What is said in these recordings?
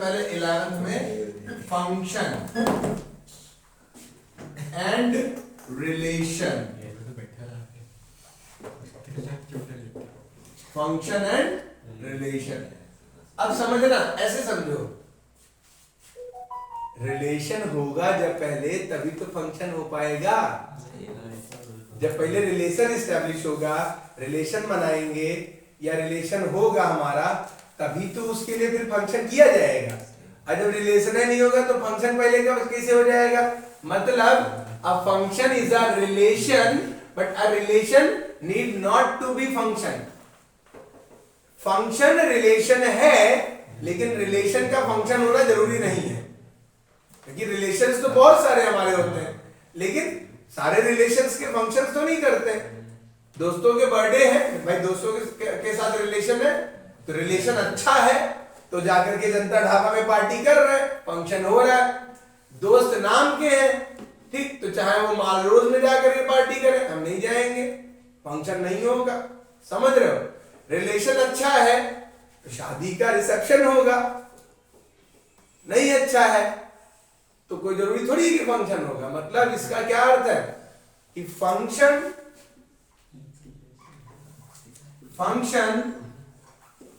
पहले 11th में function and relation, function and relation. अब समझना, ऐसे समझो, रिलेशन होगा जब पहले, तभी तो फंक्शन हो पाएगा। जब पहले रिलेशन एस्टेब्लिश होगा, रिलेशन बनाएंगे या रिलेशन होगा हमारा, तभी तो उसके लिए फिर फंक्शन किया जाएगा। और जब रिलेशन नहीं होगा तो फंक्शन पहले का कैसे हो जाएगा? मतलब a function is a relation, but a relation need not to be function. Function relation है, लेकिन रिलेशन का फंक्शन होना जरूरी नहीं है, क्योंकि रिलेशंस तो बहुत सारे हमारे होते हैं, लेकिन सारे रिलेशंस के फंक्शंस तो नहीं करते। दोस्तों के बर्थडे है भाई, दोस्तों के साथ रिलेशन है, तो रिलेशन अच्छा है तो जाकर के जनता ढाबा में पार्टी कर रहे हैं, फंक्शन हो रहा है। दोस्त नाम के हैं, ठीक, तो चाहे वो माल रोज में जाकर के पार्टी करें, हम नहीं जाएंगे, फंक्शन नहीं होगा। समझ रहे हो? रिलेशन अच्छा है तो शादी का रिसेप्शन होगा, नहीं अच्छा है तो कोई जरूरी थोड़ी है कि फंक्शन होगा। मतलब इसका क्या अर्थ है कि function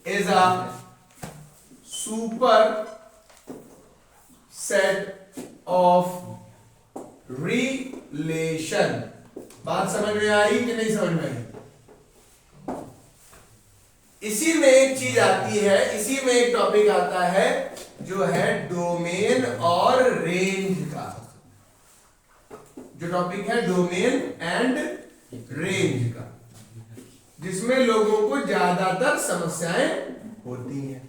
is a super set of relation. बात समझ में आई कि नहीं समझ में आई? इसी में एक चीज आती है, इसी में एक टॉपिक आता है जो है डोमेन और रेंज का। जो टॉपिक है डोमेन एंड रेंज का, जिसमें लोगों को ज्यादातर समस्याएं होती हैं।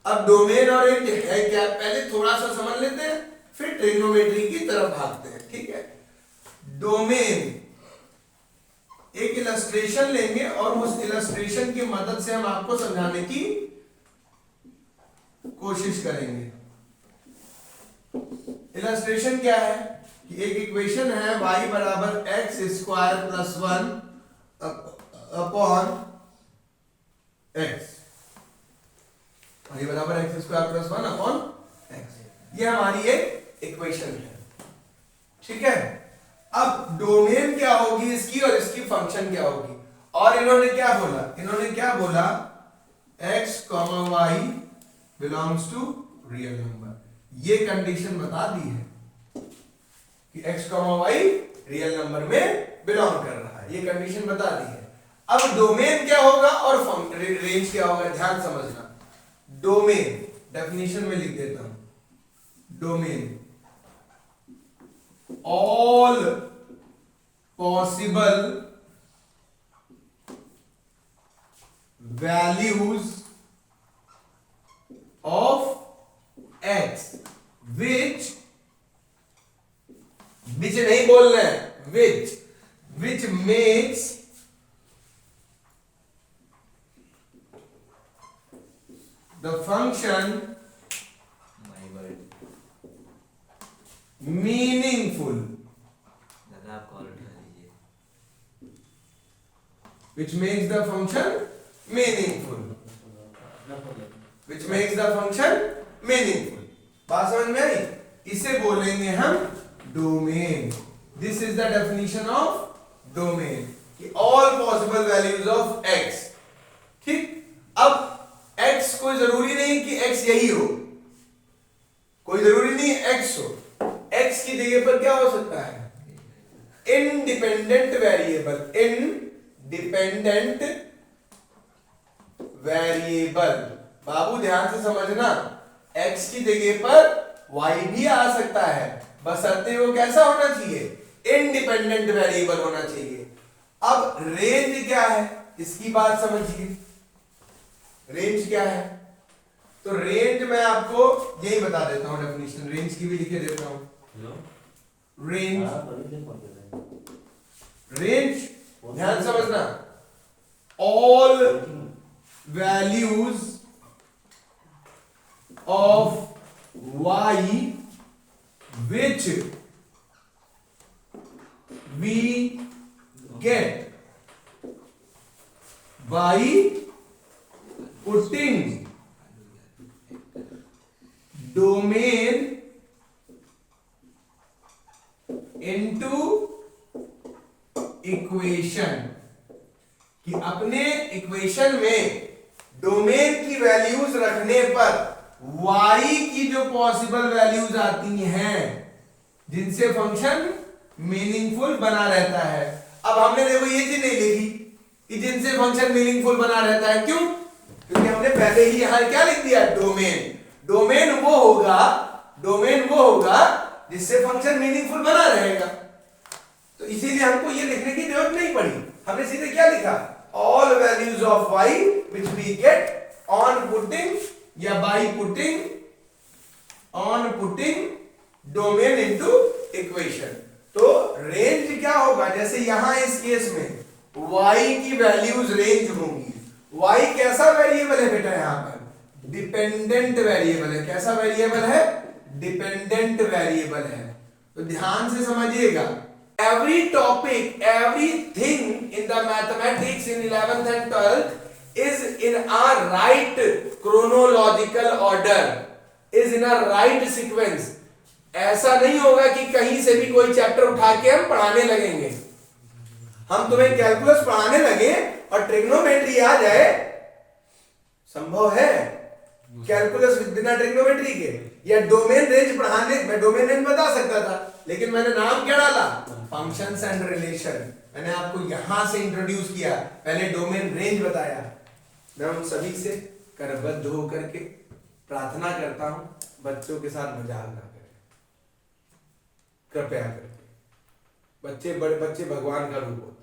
अब डोमेन और रेंज है क्या, पहले थोड़ा सा समझ लेते हैं, फिर ट्रिग्नोमेट्री की तरफ भागते हैं। ठीक है, डोमेन, एक इलस्ट्रेशन लेंगे और उस इलस्ट्रेशन की मदद से हम आपको समझाने की कोशिश करेंगे। इलस्ट्रेशन क्या है कि एक इक्वेशन है y बराबर x square plus 1 upon x, y बराबर x square plus 1 upon x, ये हमारी एक इक्वेशन है। ठीक है, अब डोमेन क्या होगी इसकी और इसकी फंक्शन क्या होगी। और इन्होंने क्या बोला, x, y belongs to real number. ये कंडीशन बता दी है कि x, y रियल नंबर में बिलोंग कर रहा है, ये कंडीशन बता दी है। अब डोमेन क्या होगा और रेंज क्या होगा, ध्यान समझना। डोमेन डेफिनेशन में लिख देता हूं, domain all possible values of x which नहीं बोलना है, which makes the function meaningful, which makes the function meaningful, which makes the function meaningful। बात समझ में आई? इसे बोलेंगे हम domain. This is the definition of domain, कि all possible values of x। ठीक, अब x कोई जरूरी नहीं कि x यही हो, कोई जरूरी नहीं x हो। x की जगह पर क्या हो सकता है, इंडिपेंडेंट वेरिएबल, इंडिपेंडेंट वेरिएबल। बाबू ध्यान से समझना, x की जगह पर y भी आ सकता है, बशर्ते वो कैसा होना चाहिए, इंडिपेंडेंट वेरिएबल होना चाहिए। अब रेंज क्या है, इसकी बात समझिए। रेंज क्या है, तो रेंज मैं आपको यही बता देता हूं, डेफिनेशन रेंज की भी लिखे देता हूं। रेंज, रेंज ध्यान समझना, all values of y which we get by putting domain into equation, कि अपने इक्वेशन में डोमेन की वैल्यूज रखने पर y की जो पॉसिबल वैल्यूज आती हैं जिनसे फंक्शन मीनिंगफुल बना रहता है। अब हमने देखो ये चीज नहीं लिखी कि जिनसे फंक्शन मीनिंगफुल बना रहता है, क्यों? क्योंकि हमने पहले ही यहां क्या लिख दिया, डोमेन। डोमेन वो होगा जिससे फंक्शन मीनिंगफुल बना रहेगा। तो इसीलिए हमको ये लिखने की जरूरत नहीं पड़ी, हमने सीधे क्या लिखा, all values of y which we get on putting या by putting domain into equation. तो रेंज क्या होगा, जैसे यहां इस केस में y की वैल्यूज रेंज होंगी। y कैसा वेरिएबल है बेटा, यहां पर डिपेंडेंट वेरिएबल है। कैसा वेरिएबल है, डिपेंडेंट वेरिएबल है। तो ध्यान से समझिएगा, every topic, everything in the mathematics in 11th and 12th is in a right chronological order, is in a right sequence। ऐसा नहीं होगा कि कहीं से भी कोई चैप्टर उठा के हम पढ़ाने लगेंगे। हम तुम्हें कैलकुलस पढ़ाने लगे और ट्रिग्नोमेट्री आ जाए, संभव है? कैलकुलस बिना ट्रिग्नोमेट्री के, या डोमेन रेंज पढ़ाने, मैं डोमेन रेंज बता सकता था, लेकिन मैंने नाम क्या डाला, फंक्शंस एंड रिलेशन। मैंने आपको यहां से इंट्रोड्यूस किया, पहले डोमेन रेंज बताया। मैं उन सभी से करबद्ध होकर के प्रार्थना करता हूं, बच्चों के साथ मजाक ना करें कृपया करके। बच्चे, बड़े बच्चे भगवान का रूप होते हैं।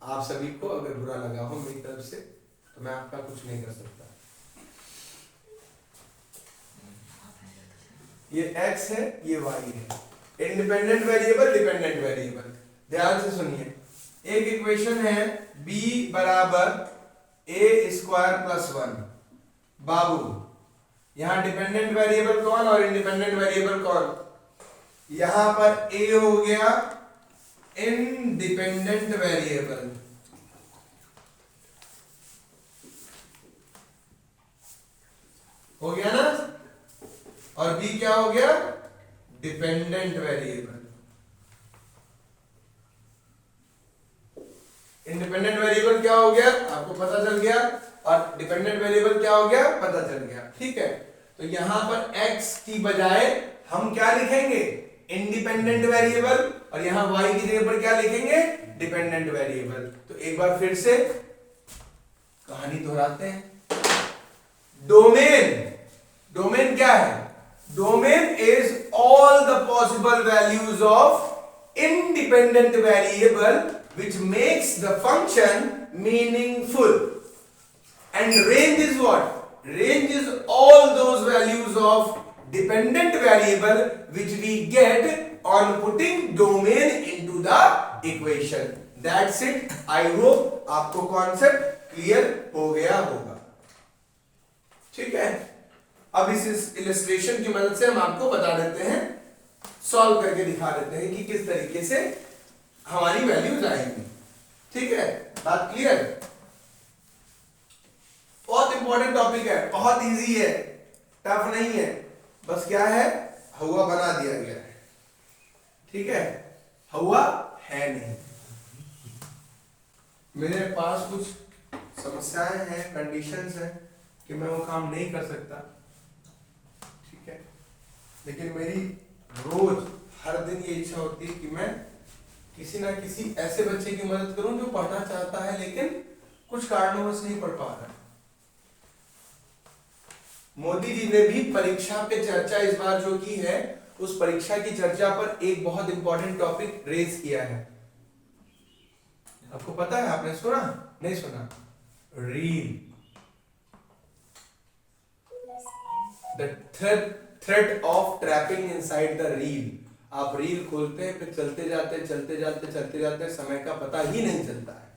आप सभी को अगर बुरा लगा हो मेरी तरफ से तो मैं आपका कुछ नहीं कर सकता। ये x है, ये y है, इंडिपेंडेंट वेरिएबल, डिपेंडेंट वेरिएबल। ध्यान से सुनिए, एक इक्वेशन है b बराबर a स्क्वायर प्लस 1। बाबू, यहां डिपेंडेंट वेरिएबल कौन और इंडिपेंडेंट वेरिएबल कौन? यहां पर a हो गया इंडिपेंडेंट वेरिएबल, हो गया ना, और b क्या हो गया, डिपेंडेंट वेरिएबल। इंडिपेंडेंट वेरिएबल क्या हो गया आपको पता चल गया, और डिपेंडेंट वेरिएबल क्या हो गया पता चल गया। ठीक है, तो यहां पर x की बजाय हम क्या लिखेंगे, इंडिपेंडेंट वेरिएबल, और यहां y की जगह पर क्या लिखेंगे, डिपेंडेंट वेरिएबल। तो एक बार फिर से कहानी दोहराते हैं। डोमेन क्या है, domain is all the possible values of independent variable which makes the function meaningful, and range is what, range is all those values of dependent variable which we get on putting domain into the equation। That's it। I hope आपको concept clear हो गया होगा। ठीक है, अब इस illustration की मदद से हम आपको बता देते हैं, सॉल्व करके दिखा देते हैं कि किस तरीके से हमारी वैल्यूज आएंगी। ठीक है, बात क्लियर? बहुत इंपॉर्टेंट टॉपिक है, बहुत इजी है, टफ नहीं है, बस क्या है, हुआ बना दिया गया है। ठीक है, हुआ है नहीं। मेरे पास कुछ समस्याएं हैं, कंडीशंस हैं कि मैं वो काम नहीं कर सकता। ठीक है, लेकिन मेरी रोज हर दिन ये इच्छा होती है कि मैं किसी ना किसी ऐसे बच्चे की मदद करूं जो पढ़ना चाहता है लेकिन कुछ कारणवश नहीं पढ़ पा रहा है। मोदी जी ने भी परीक्षा पे चर्चा इस बार जो की है, उस परीक्षा की चर्चा पर एक बहुत इंपॉर्टेंट टॉपिक रेज किया है। आपको पता है, आपने सुना नहीं सुना? Reel, the threat of trapping inside the reel. आप रील खोलते हैं, फिर चलते जाते समय का पता ही नहीं चलता है।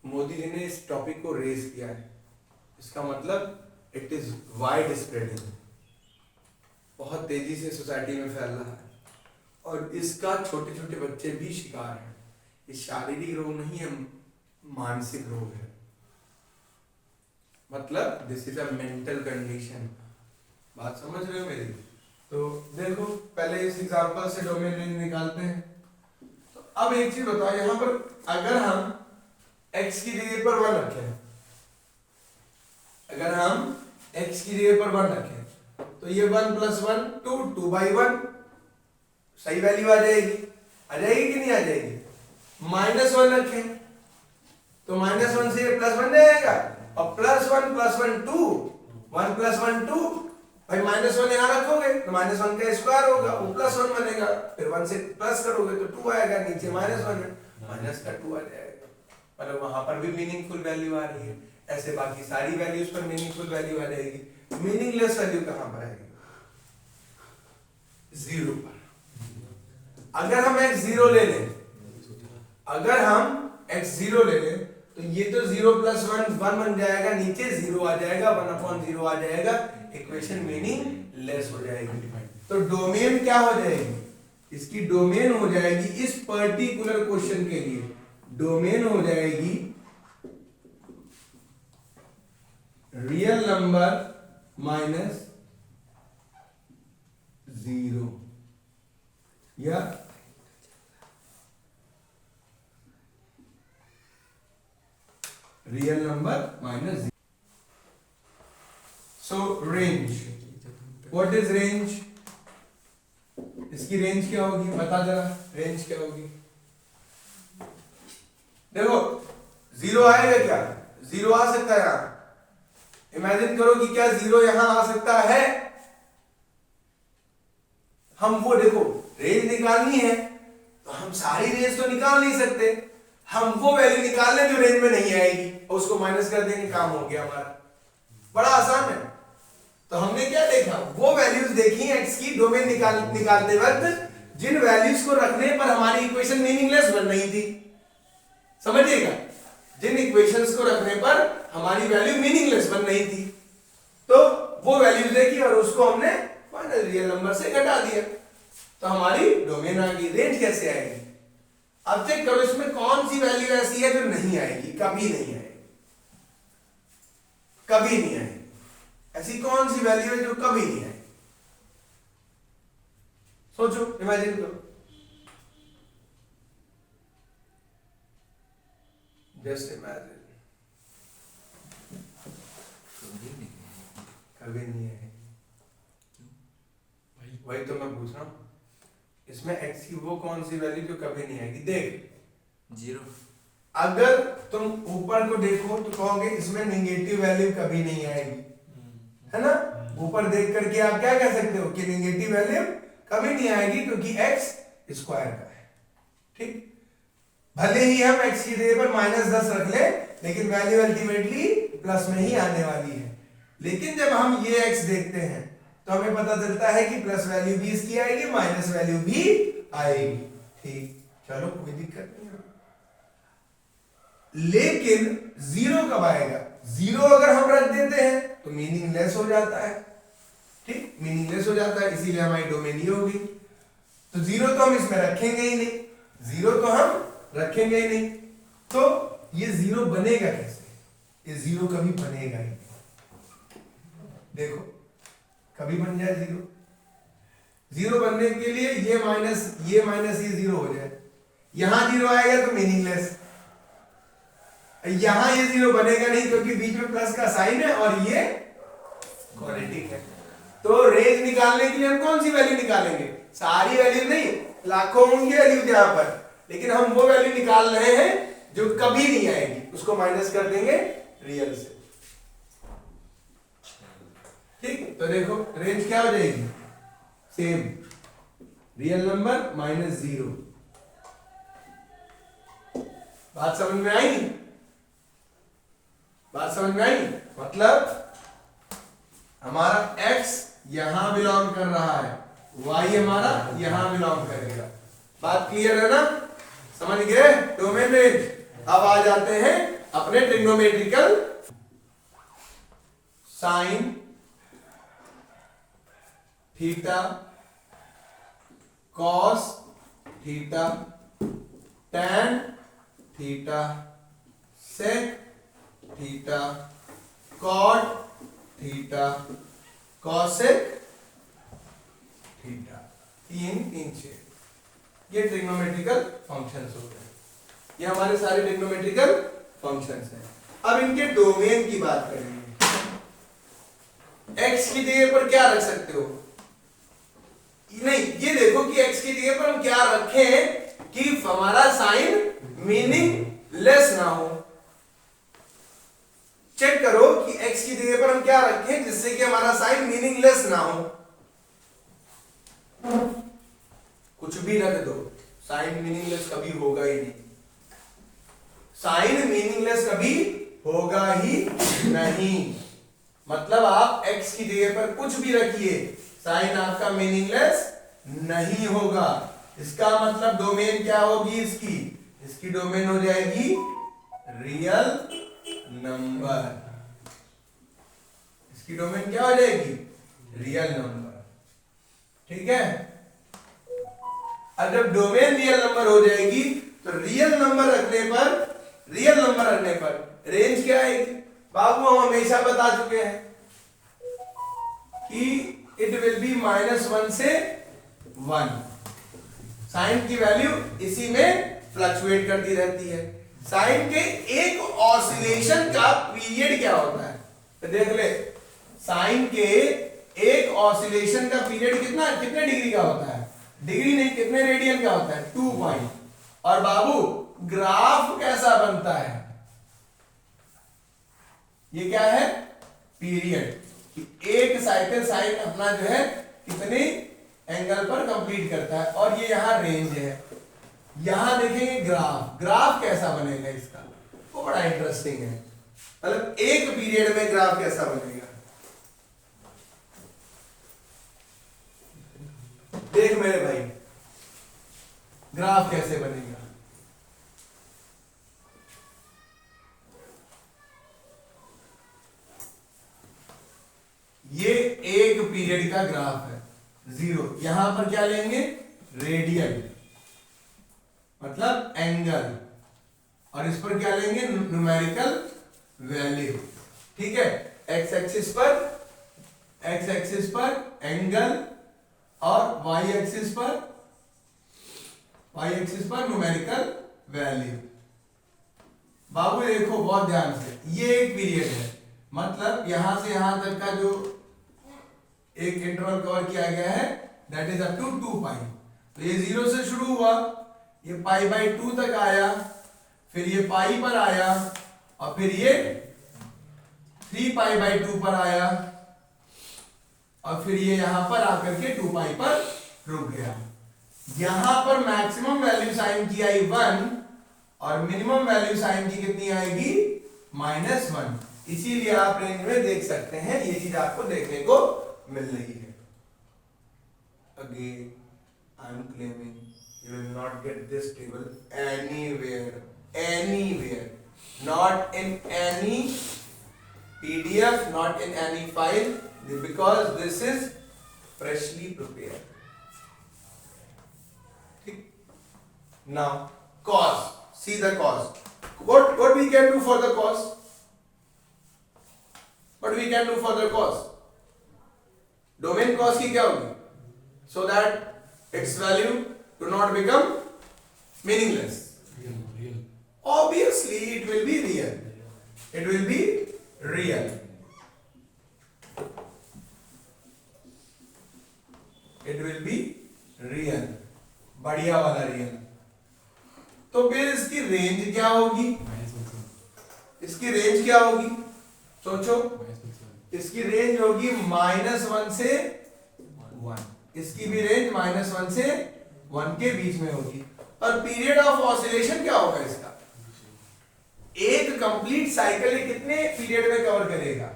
मोदी जी ने इस टॉपिक को रेज किया है, इसका मतलब इट इज वाइड स्प्रेडिंग, बहुत तेजी से सोसाइटी में फैल रहा है, और इसका छोटे छोटे बच्चे भी शिकार हैं। ये शारीरिक रोग नहीं है, मानसिक रोग है। मतलब this is a mental condition. बात समझ रहे हो मेरी? तो देखो पहले इस एग्जांपल से डोमेन रेंज निकालते हैं। तो अब एक चीज बताओ, यहां पर अगर हम x की जगह पर 1 रखें, अगर हम x की जगह पर 1 रखें तो ये 1 + 1 2, 2/1 सही वैल्यू आ जाएगी। आ जाएगी कि नहीं आ जाएगी? -1 रखें तो -1 से +1 जाएगा, और +1 + 1 2, 1 + 1 2, भाई -1 यहाँ रखोगे तो -1 का स्क्वायर होगा, वो +1 बनेगा, फिर 1 से प्लस करोगे तो 2 आएगा, नीचे -1 है, माइनस का 2 आ जाएगा। मतलब वहां पर भी मीनिंगफुल वैल्यू आ रही है। ऐसे बाकी सारी वैल्यूज पर मीनिंगफुल वैल्यू आ जाएगी। मीनिंगलेस वैल्यू कहां पर आएगी? 0 पर। अगर हम x0 ले लें, अगर हम x0 ले लें तो ये तो 0 + 1 1 बन जाएगा, नीचे 0 आ जाएगा, 1/0 आ जाएगा, इक्वेशन मीनिंग लेस हो जाएगी। तो डोमेन क्या हो जाएगी? इसकी डोमेन हो जाएगी इस पर्टिकुलर क्वेश्चन के लिए, डोमेन हो जाएगी रियल नंबर -0 या real number -0। So range, what is range? इसकी रेंज क्या होगी? बता जरा, रेंज क्या होगी? देखो 0 आएगा क्या? 0 आ सकता है यहां। इमेजिन करो कि क्या 0 यहां आ सकता है? हम वो देखो रेंज निकालनी है तो हम सारी रेंज तो निकाल नहीं सकते, हम वो वैल्यू निकाल लें जो रेंज में नहीं आएगी और उसको माइनस कर देंगे, काम हो गया हमारा। बड़ा आसान है। तो हमने क्या देखा? वो वैल्यूज देखी एक्स की डोमेन निकालते वक्त जिन वैल्यूज को रखने पर हमारी इक्वेशन मीनिंगलेस बन रही थी। समझिएगा, जिन इक्वेशंस को रखने पर हमारी वैल्यू मीनिंगलेस बन रही थी, तो वो वैल्यूज देखी और उसको हमने फाइनल रियल नंबर से घटा दिया, तो हमारी डोमेन आ गई। रेंज कैसे आएगी? अब चेक करो इसमें कौन सी वैल्यू ऐसी है जो नहीं आएगी, कभी नहीं आएगी, कभी नहीं आएगी। ऐसी कौन सी वैल्यू है जो कभी नहीं आएगी? सोचो, इमेजिन करो। जस्ट इमेजिन, कभी नहीं आएगी। वही तो मैं पूछ रहा हूं, इसमें x की वो कौन सी वैल्यू जो कभी नहीं आएगी? देख 0। अगर तुम ऊपर को देखो तो कहोगे इसमें नेगेटिव वैल्यू कभी नहीं आएगी, है ना? ऊपर देख करके आप क्या कह सकते हो कि नेगेटिव वैल्यू कभी नहीं आएगी क्योंकि x स्क्वायर का है। ठीक, भले ही हम x की जगह पर -10 रख ले, लेकिन वैल्यू अल्टीमेटली प्लस में ही आने वाली है। लेकिन जब हम ये x देखते हैं तो हमें पता चलता है कि प्लस वैल्यू भी इसकी आएगी, माइनस वैल्यू भी आएगी। ठीक, चलो कोई दिक्कत नहीं है। लेकिन 0 कब आएगा? 0 अगर हम रख देते हैं तो मीनिंगलेस हो जाता है। ठीक, मीनिंगलेस हो जाता है, इसीलिए हमारी डोमेन ही होगी। तो 0 तो हम इसमें रखेंगे ही नहीं, 0 तो हम रखेंगे ही नहीं, तो ये 0 बनेगा कैसे? ये 0 कभी बनेगा ही नहीं। देखो कभी बन जाए 0, 0 बनने के लिए ये माइनस ये 0 हो जाए, यहां 0 आएगा तो मीनिंगलेस, यहां ये 0 बनेगा नहीं क्योंकि बीच में प्लस का साइन है और ये क्वाड्रेटिक है। तो रेंज निकालने के लिए हम कौन सी वैल्यू निकालेंगे? सारी वैल्यू नहीं, लाखों होंगे वैल्यूज यहां पर, लेकिन हम वो वैल्यू निकाल रहे हैं जो कभी नहीं आएगी, उसको माइनस कर देंगे रियल से। ठीक, तो देखो रेंज क्या हो जाएगी? Same, real number -0। बात समझ में आई? बात समझ में आई? मतलब हमारा x यहां बिलोंग कर रहा है, y हमारा यहां बिलोंग करेगा। बात क्लियर है ना? समझ गए डोमेन रेंज? अब आ जाते हैं अपने trigonometrical sine theta, cos theta, tan theta, sec theta, cot theta cosec theta, 3 3 6। ये ट्रिग्नोमेट्रिकल फंक्शंस हो गए। ये हमारे सारे ट्रिग्नोमेट्रिकल फंक्शंस हैं। अब इनके डोमेन की बात करेंगे। x की जगह पर क्या रख सकते हो? नहीं, ये देखो कि x की जगह पर हम क्या रखें कि हमारा साइन मीनिंग लेस ना हो। चेक करो कि x की जगह पर हम क्या रखें जिससे कि हमारा साइन मीनिंगलेस ना हो। कुछ भी रख दो, साइन मीनिंगलेस कभी होगा ही नहीं। साइन मीनिंगलेस कभी होगा ही नहीं। मतलब आप x की जगह पर कुछ भी रखिए, साइन आपका मीनिंगलेस नहीं होगा। इसका मतलब डोमेन क्या होगी इसकी? इसकी डोमेन हो जाएगी रियल नंबर। इसकी डोमेन क्या हो जाएगी? Real number. ठीक है। अब जब डोमेन रियल नंबर हो जाएगी तो रियल नंबर रखने पर रेंज क्या आएगी? बाबू हम हमेशा बता चुके हैं कि इट विल बी -1 से 1। साइन की वैल्यू इसी में फ्लक्चुएट करती रहती है। साइन के एक ऑसिलेशन का पीरियड क्या होता है? तो देख ले, साइन के एक ऑसिलेशन का पीरियड कितने डिग्री का होता है? डिग्री नहीं, कितने रेडियन का होता है? 2 पाई। और बाबू ग्राफ कैसा बनता है? ये क्या है? पीरियड। एक साइकिल साइन अपना जो है कितने एंगल पर कंप्लीट करता है। और ये यहां रेंज है। यहां देखेंगे ग्राफ कैसा बनेगा इसका, वो बड़ा इंटरेस्टिंग है। मतलब एक पीरियड में ग्राफ कैसा बनेगा, देख मेरे भाई, ग्राफ कैसे बनेगा। ये एक पीरियड का ग्राफ है, 0। यहां पर क्या लेंगे? रेडियन, मतलब एंगल। और इस पर क्या लेंगे? Numerical value. ठीक है। एक्स एक्सिस पर एंगल और वाई एक्सिस पर न्यूमेरिकल वैल्यू। बाबू देखो बहुत ध्यान से, ये एक पीरियड है, मतलब यहां से यहां तक का जो एक इंटरवल कवर किया गया है दैट इज अप टू 2 पाई। तो ये 0 से शुरू हुआ, ये π/2 तक आया, फिर ये पाई पर आया, और फिर ये 3π/2 पर आया, और फिर ये यहां पर आकर के 2 पाई पर रुक गया। यहां पर मैक्सिमम वैल्यू साइन की आई 1 और मिनिमम वैल्यू साइन की कितनी आएगी? -1। इसीलिए आप रेंज में देख सकते हैं, ये चीज आपको देखने को मिल रही है। Again, I am claiming you will not get this table anywhere, not in any PDF, not in any file, because this is freshly prepared. Now, cos. See the cos. What we can do for the cos? What we can do for the cos? Domain cos की क्या होगी? So that its value do not become meaningless. Real. Obviously, it will be real. It will be real. It will be real. बढ़िया वाला real. तो फिर इसकी range क्या होगी? इसकी रेंज क्या होगी? सोचो। इसकी रेंज होगी -1 से 1। इसकी भी रेंज -1 से 1 के बीच में होगी। और पीरियड ऑफ ऑसिलेशन क्या होगा इसका? एक कंप्लीट साइकिल कितने पीरियड में कवर करेगा?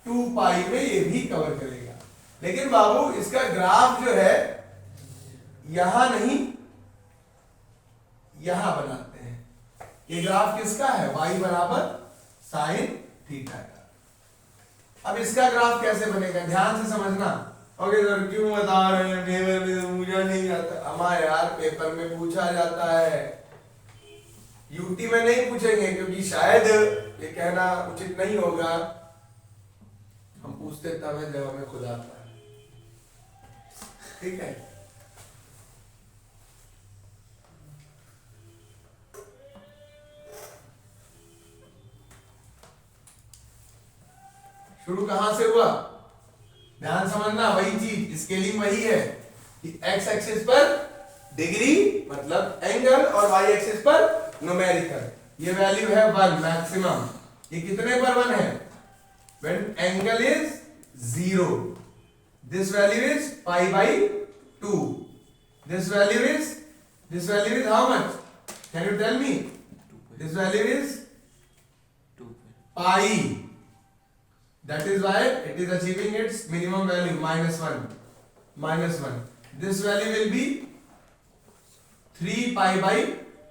2 पाई में ये भी कवर करेगा। लेकिन बाबू इसका ग्राफ जो है यहां नहीं, यहां बनाते हैं। ये ग्राफ किसका है? y बराबर साइन थीटा का। अब इसका ग्राफ कैसे बनेगा? ध्यान से समझना। ओके सर, क्यों बता रहे हैं? पेपर में मुझे नहीं आता। हमारे यार पेपर में पूछा जाता है। यूटी में नहीं पूछेंगे क्योंकि शायद ये कहना उचित नहीं होगा, हम पूछते तब है जब हमें खुद आता है। ठीक है, शुरू कहां से हुआ, ध्यान समझना, वही चीज स्केलिंग वही है कि एक्स एक्सिस पर डिग्री मतलब एंगल और वाई एक्सिस पर न्यूमेरिकल। ये वैल्यू है 1 मैक्सिमम। ये कितने पर 1 है, when angle is 0, this value is pi by 2, this value is how much, can you tell me, this value is 2 pi, that is why it is achieving its minimum value -1, this value will be 3 pi by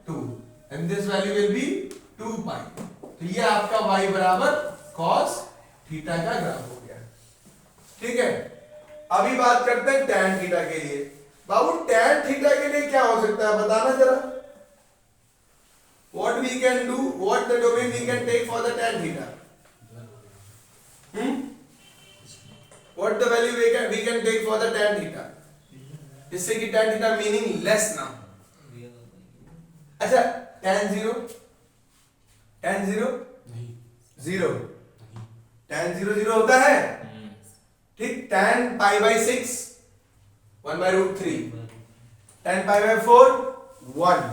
2 and this value will be 2 pi। तो ये आपका y बराबर cos theta का graph हो गया। ठीक है, अभी बात करते हैं tan थीटा के लिए। बाबू tan थीटा के लिए क्या हो सकता है बताना जरा, what we can do, what the domain we can take for the tan theta, what the value we can take for the tan theta, जिससे कि tan theta मीनिंगलेस ना हो। अच्छा tan 0 नहीं, 0 tan 0 0 होता है, ठीक, tan pi by 6 1 by root 3, tan pi by 4 1,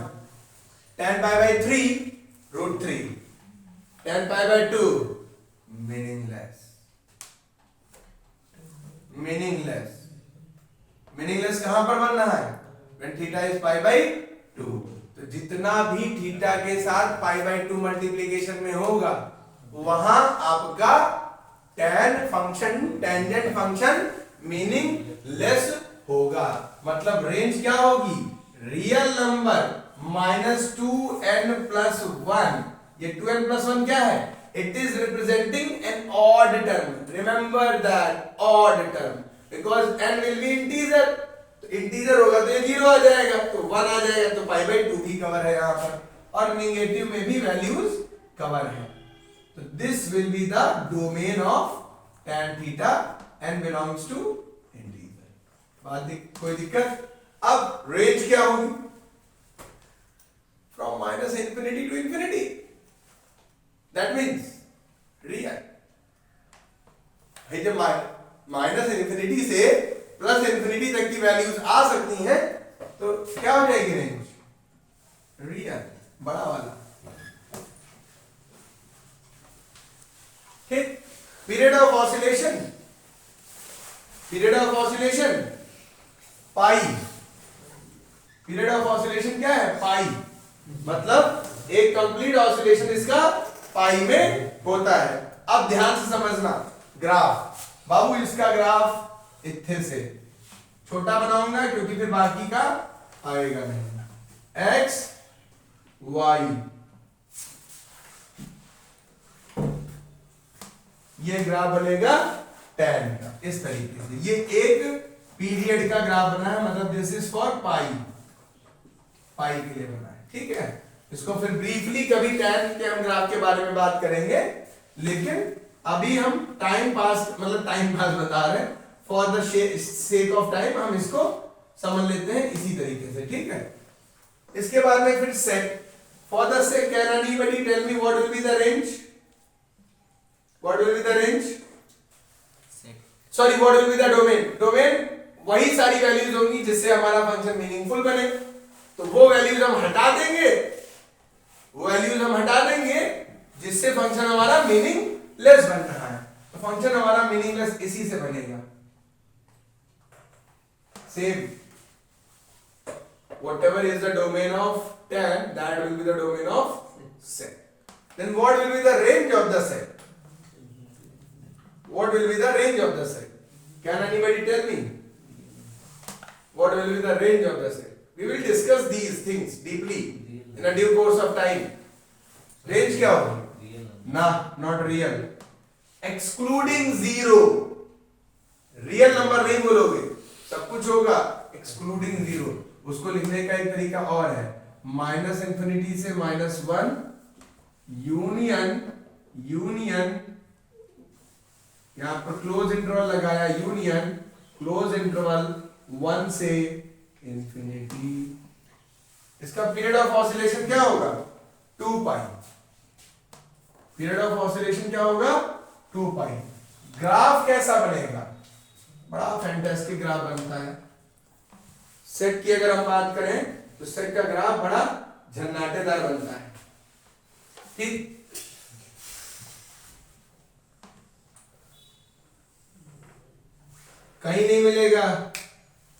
tan pi by 3 root 3, tan pi by 2 meaningless कहां पर बनना है, when theta is pi by 2। तो जितना भी थीटा के साथ pi by 2 मल्टीप्लीकेशन में होगा वहां आपका tan function, tangent function meaningless होगा। मतलब रेंज क्या होगी, रियल नंबर -2n + 1, ये 2n + 1 क्या है, it is representing an odd term, remember that odd term, because n will be integer, तो इंटीजर होगा तो ये 0 आ जाएगा, तो 1 आ जाएगा, तो pi by 2 भी कवर है यहाँ पर, और नेगेटिव में भी वैल्यूज कवर है। तो this will be the domain of tan theta and belongs to integer. कोई दिक्कत? अब रेंज क्या होगी, from -infinity to infinity, that means real. जब -infinity से +infinity तक की वैल्यूज आ सकती हैं तो क्या हो जाएगी रेंज, रियल, बड़ा वाला। ठीक, period of oscillation pi, period of oscillation क्या है, पाई, मतलब एक कंप्लीट ऑसिलेशन इसका पाई में होता है। अब ध्यान से समझना, ग्राफ बाबू, इसका ग्राफ इतने से छोटा बनाऊंगा क्योंकि फिर बाकी का आएगा नहीं। x y, ये ग्राफ बनेगा tan का, इस तरीके से। ये एक पीरियड का ग्राफ बना है, मतलब दिस इज फॉर पाई के लिए बना है। ठीक है, इसको फिर ब्रीफली कभी tan के हम ग्राफ के बारे में बात करेंगे, लेकिन अभी हम टाइम पास बता रहे हैं, for the sake of time हम इसको समझ लेते हैं इसी तरीके से। ठीक है, इसके बाद में फिर sake, for the sake can anybody tell me what will be the range, what will be the range, sorry what will be the domain वही सारी वैल्यूज होंगी जिससे हमारा फंक्शन मीनिंगफुल बने। तो वो वैल्यूज हम हटा देंगे, जिससे फंक्शन हमारा मीनिंगलेस बन रहा है। तो फंक्शन हमारा मीनिंगलेस इसी से बनेगा। Same, whatever is the domain of tan, that will be the domain of sec. Then what will be the range of the sec? What will be the range of the sec? Can anybody tell me? What will be the range of the sec? We will discuss these things deeply in a due course of time. Range क्या होगी? ना, not real. Excluding 0. Real number नहीं बोलोगे, सब कुछ होगा excluding 0। उसको लिखने का एक तरीका और है, माइनस इंफिनिटी से -1 यूनियन यहां पर क्लोज इंटरवल लगाया, यूनियन क्लोज इंटरवल 1 से इंफिनिटी। इसका पीरियड ऑफ ऑसिलेशन क्या होगा? 2 पाई। पीरियड ऑफ ऑसिलेशन क्या होगा? 2 पाई। ग्राफ कैसा बनेगा? बड़ा फैंटास्टिक ग्राफ बनता है। सेट की अगर हम बात करें तो सेट का ग्राफ बड़ा झन्नाटेदार बनता है, ठीक। कहीं नहीं मिलेगा,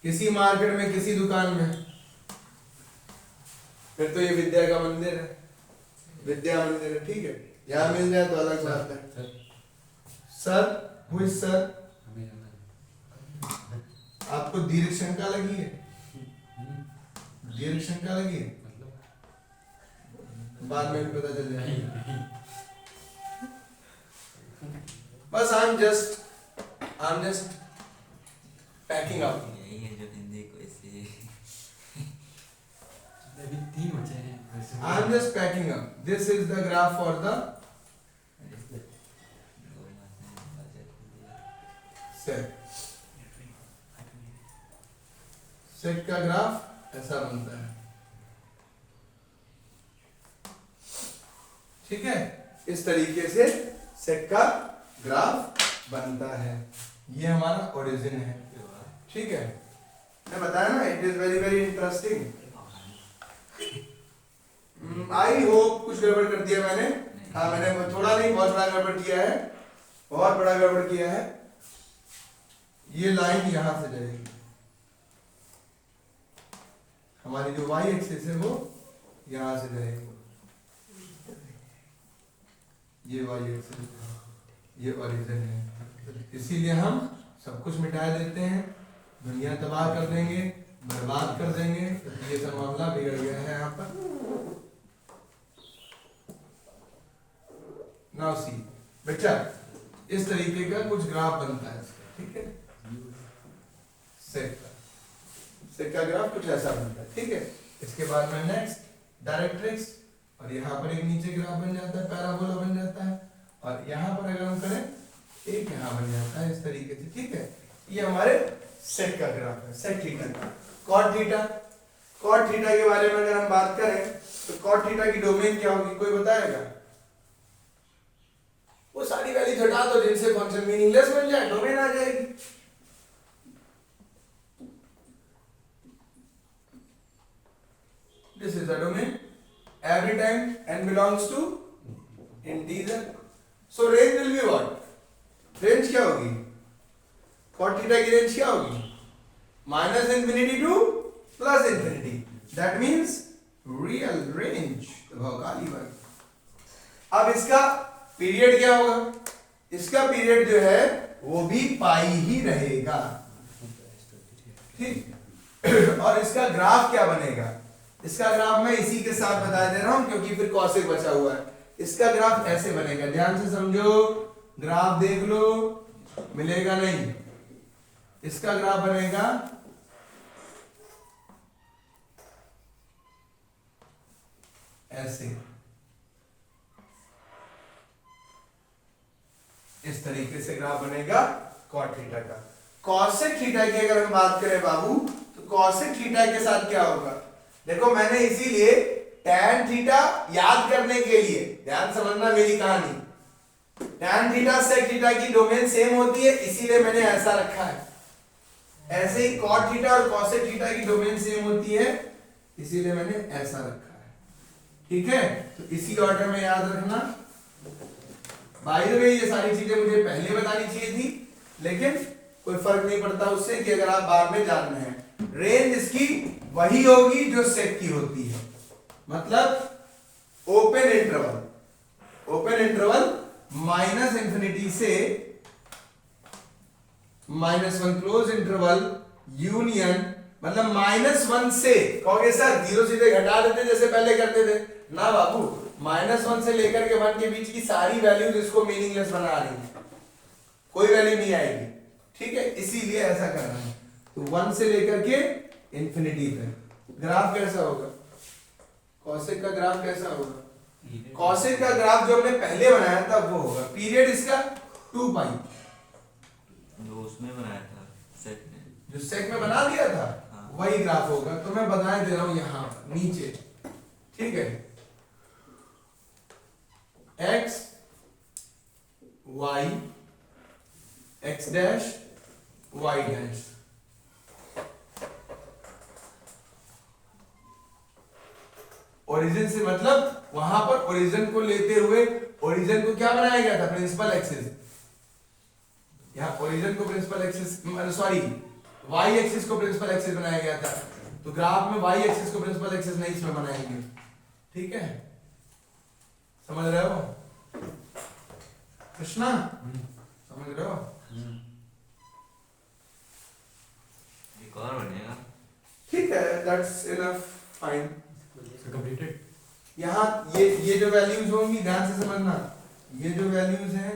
किसी मार्केट में, किसी दुकान में। फिर तो ये विद्या का मंदिर है, विद्या मंदिर है, ठीक है। यहाँ मिल जाए तो अलग बात है। सर, हुई सर, आपको दीर्घ शंका लगी है? दीर्घ शंका लगी है? बाद में भी पता चल जाएगा। बस I am just packing up. यही है जो हिंदी को इसलिए अभी 3 बचे हैं। I am just packing up. This is the graph for the set. Set का ग्राफ ऐसा बनता है, ठीक है। इस तरीके से सेट का ग्राफ बनता है। ये हमारा ओरिजिन है, ठीक है। मैं बताया ना, it is very very interesting. I hope कुछ गड़बड़ कर दिया मैंने। हाँ, मैंने थोड़ा नहीं, बहुत बड़ा गड़बड़ किया है, बहुत बड़ा गड़बड़ किया है। ये लाइन यहां से जाएगी, हमारी जो y एक्सिस है वो यहां से जाएगी, ये y एक्सिस, ये ओरिजिन है। इसीलिए हम सब कुछ मिटा देते हैं, दुनिया तबाह कर देंगे, बर्बाद कर देंगे। ये सब मामला बिगड़ गया है यहाँ पर। नाउ सी बच्चा, इस तरीके का कुछ ग्राफ बनता है इसका, ठीक है। सेट का ग्राफ कुछ ऐसा बनता है, ठीक है। इसके बाद में नेक्स्ट डायरेक्ट्रिक्स, और यहाँ पर एक नीचे ग्राफ बन जाता है, पैराबोला बन जाता है। और यहाँ पर अगर हम करें, एक यहाँ बन जाता है इस तरीके से, ठीक है। ये हमारे सेट का ग्राफ है, सेट थीटा का। कॉट थीटा, कॉट थीटा के बारे में अगर हम बात करें तो कॉट थीटा की डोमेन क्या होगी, कोई बताएगा? वो सारी वैल्यूज हटा दो जिनसे फंक्शन मीनिंगलेस बन जाए, डोमेन आ जाएगी। This is the domain. Every time n belongs to integer. So range will be what? Range क्या होगी? Cot theta की range क्या होगी? Minus infinity to plus infinity. That means real range. भौकाली बात। अब इसका पीरियड क्या होगा? इसका पीरियड जो है वो भी पाई ही रहेगा, ठीक। और इसका ग्राफ क्या बनेगा? इसका ग्राफ मैं इसी के साथ बता दे रहा हूं क्योंकि फिर कॉसेक बचा हुआ है। इसका ग्राफ ऐसे बनेगा, ध्यान से समझो, ग्राफ देख लो, मिलेगा नहीं। इसका ग्राफ बनेगा ऐसे, इस तरीके से ग्राफ बनेगा कॉट थीटा का। कॉसेक थीटा की अगर हम बात करें बाबू, तो कॉसेक थीटा के साथ क्या होगा? देखो, मैंने इसीलिए tan थीटा याद करने के लिए, ध्यान समझना मेरी कहानी, tan थीटा sec थीटा की डोमेन सेम होती है, इसीलिए मैंने ऐसा रखा है। ऐसे ही cot थीटा और cosec थीटा की डोमेन सेम होती है, इसीलिए मैंने ऐसा रखा है, ठीक है। तो इसी ऑर्डर में याद रखना। बाय द वे, ये सारी चीजें मुझे पहले बतानी चाहिए थी, लेकिन कोई फर्क नहीं पड़ता उससे कि अगर आप बाद में जानना है। रेंज इसकी वही होगी जो सेट की होती है, मतलब open interval, open interval minus infinity से -1 क्लोज इंटरवल यूनियन, मतलब -1 से, कहोगे सर जीरो सीधे घटा देते जैसे पहले करते थे ना बाबू, -1 से लेकर के 1 के बीच की सारी वैल्यूज इसको मीनिंगलेस बना रही है, कोई वैल्यू नहीं आएगी, ठीक है। इसीलिए ऐसा कर रहे हैं। तो 1 से लेकर के इंफिनिटी तक ग्राफ कैसा होगा? कॉसेक का ग्राफ कैसा होगा? कॉसेक का ग्राफ जो हमने पहले बनाया था वो होगा, पीरियड इसका 2 पाई, जो उसमें बनाया था सेट में, जो सेक में बना दिया था हाँ। वही ग्राफ होगा। तो मैं बताए दे रहा हूं यहां नीचे, ठीक है। x y x dash y dash, origin से मतलब वहां पर ओरिजिन को लेते हुए ओरिजिन को क्या बनाया गया था? Principal axis. यहाँ ओरिजिन को principal axis, sorry Y axis को प्रिंसिपल एक्सिस बनाया गया था। तो ग्राफ में वाई एक्सिस को प्रिंसिपल एक्सिस नहीं इसमें बनाएंगे, ठीक है? समझ रहे हो कृष्णा? समझ रहे हो? एक और बनेगा। ठीक है, दैट्स इनफ, फाइन। कंप्लीटेड। यहाँ ये जो वैल्यूज होंगी ध्यान से समझना, ये जो वैल्यूज हैं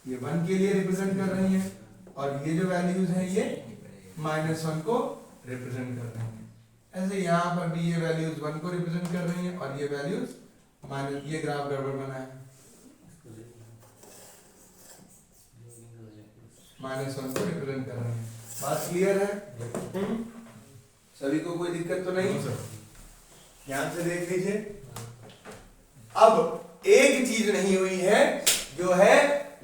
ये 1 के लिए रिप्रेजेंट कर रही हैं, और ये जो वैल्यूज हैं ये -1 को रिप्रेजेंट कर रही हैं। ऐसे यहाँ पर भी ये वैल्यूज 1 को रिप्रेजेंट कर रही हैं और ये वैल्यूज माइनस, ये ग्राफ गड़बड़ बना है, -1 को रिप्रेजेंट कर रही हैं। बात क्लियर है? सभी को कोई दिक्कत तो नहीं? ध्यान से देख लीजिए। अब एक चीज नहीं हुई है जो है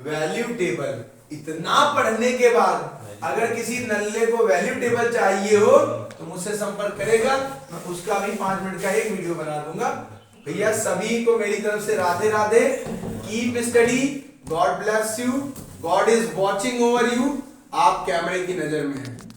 वैल्यू टेबल। इतना पढ़ने के बाद अगर किसी नल्ले को वैल्यू टेबल चाहिए हो तो मुझसे संपर्क करेगा, मैं उसका भी 5 मिनट का एक वीडियो बना दूंगा। भैया सभी को मेरी तरफ से Radhe Radhe, keep study, God bless you, God is watching over you. आप कैमरे की नजर में हैं।